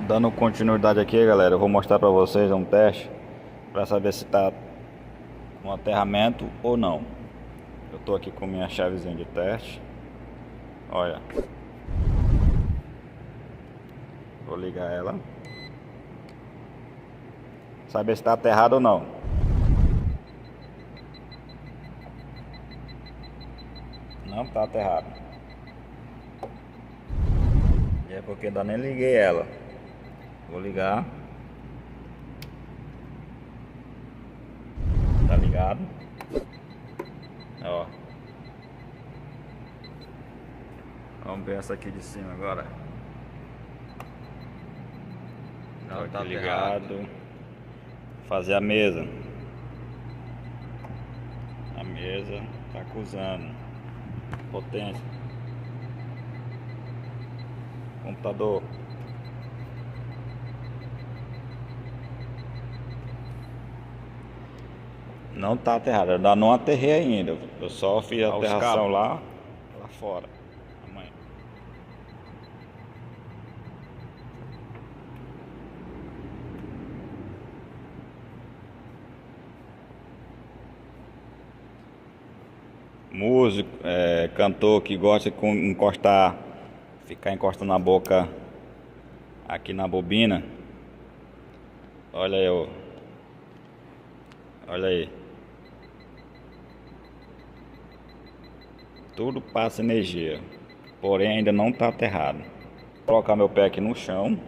Dando continuidade aqui, galera, eu vou mostrar para vocês um teste para saber se está com aterramento ou não. Eu tô aqui com minha chavezinha de teste. Olha, vou ligar ela. Saber se está aterrado ou não. Não está aterrado. E é porque ainda nem liguei ela. Vou ligar. Tá ligado? Ó. Vamos ver essa aqui de cima agora. Não, tá ligado. Fazer a mesa. A mesa tá acusando. Potência. Computador. Não tá aterrado, eu ainda não aterrei ainda. Eu só fiz a aterração lá fora. Amanhã. Músico, cantor que gosta de encostar, ficar encostando a boca aqui na bobina. Olha aí, ó. Olha aí. Tudo passa energia, porém ainda não está aterrado. Vou colocar meu pé aqui no chão.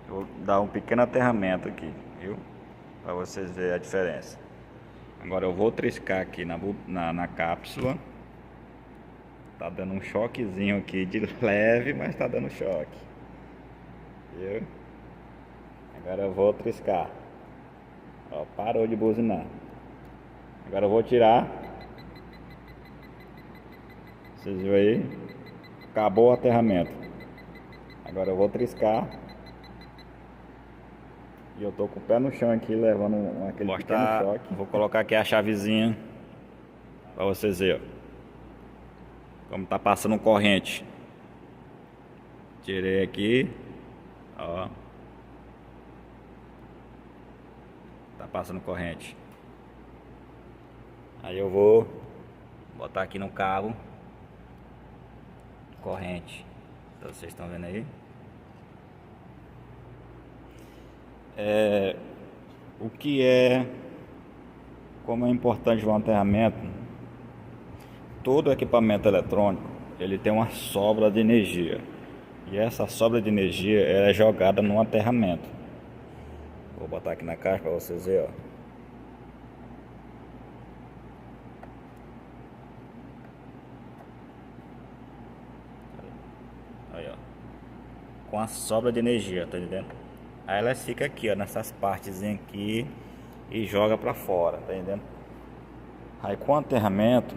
Vou dar um pequeno aterramento aqui, viu? Para vocês verem a diferença. Agora eu vou triscar aqui na cápsula. Tá dando um choquezinho aqui de leve, mas tá dando choque. Viu? Agora eu vou triscar. Ó, parou de buzinar. Agora eu vou tirar. Vocês viram aí? Acabou o aterramento. Agora eu vou triscar. E eu tô com o pé no chão aqui, levando aquele pequeno choque. Vou colocar aqui a chavezinha pra vocês verem, ó. Como tá passando corrente. Tirei aqui. Ó. Tá passando corrente. Aí eu vou botar aqui no cabo. Corrente. Vocês estão vendo aí? O que como é importante o aterramento, todo equipamento eletrônico ele tem uma sobra de energia, e essa sobra de energia é jogada no aterramento. Vou botar aqui na caixa para vocês verem, ó. Aí, ó, com a sobra de energia, tá entendendo? Aí ela fica aqui, ó, nessas partes aqui e joga pra fora, tá entendendo? Aí com o aterramento,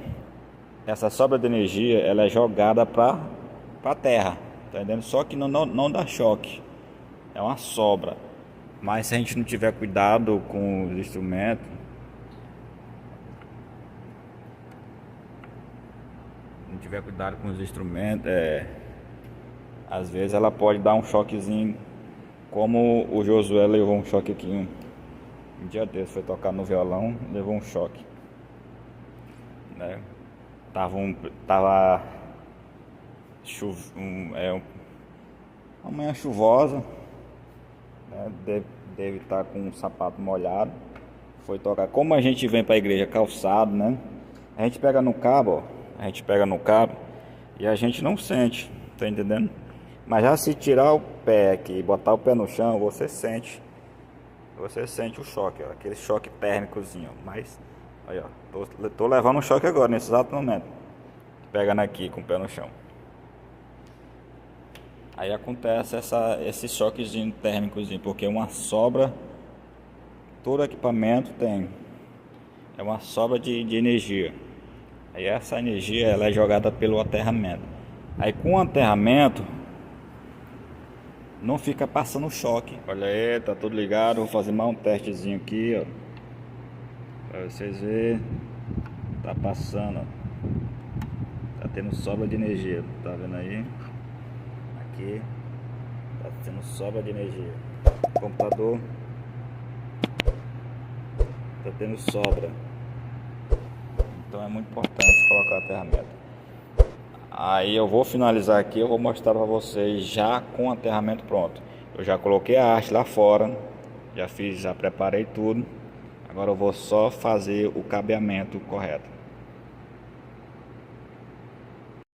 essa sobra de energia ela é jogada pra terra, tá entendendo? Só que não dá choque, é uma sobra. Mas se a gente não tiver cuidado com os instrumentos, às vezes ela pode dar um choquezinho. Como o Josué levou um choque aqui um dia desse, foi tocar no violão, levou um choque, né? Tava uma manhã chuvosa, né? Deve estar com um sapato molhado. Foi tocar. Como a gente vem para a igreja calçado, né? A gente pega no cabo, ó. A gente pega no cabo e a gente não sente, tá entendendo? Mas já se tirar o pé aqui e botar o pé no chão, você sente o choque, ó, aquele choque térmicozinho. Mas, aí, ó, tô levando um choque agora, nesse exato momento. Pegando aqui com o pé no chão. Aí acontece esse choquezinho térmicozinho, porque uma sobra, todo equipamento tem. É uma sobra de energia. Aí essa energia ela é jogada pelo aterramento. Aí com o aterramento não fica passando choque. Olha aí, tá tudo ligado. Vou fazer mais um testezinho aqui, ó, pra vocês verem. Tá passando, ó. Tá tendo sobra de energia, tá vendo aí? Aqui Tá tendo sobra de energia. O computador tá tendo sobra. Então é muito importante colocar aterramento. Aí eu vou finalizar aqui, eu vou mostrar para vocês já com o aterramento pronto. Eu já coloquei a haste lá fora, já preparei tudo. Agora eu vou só fazer o cabeamento correto.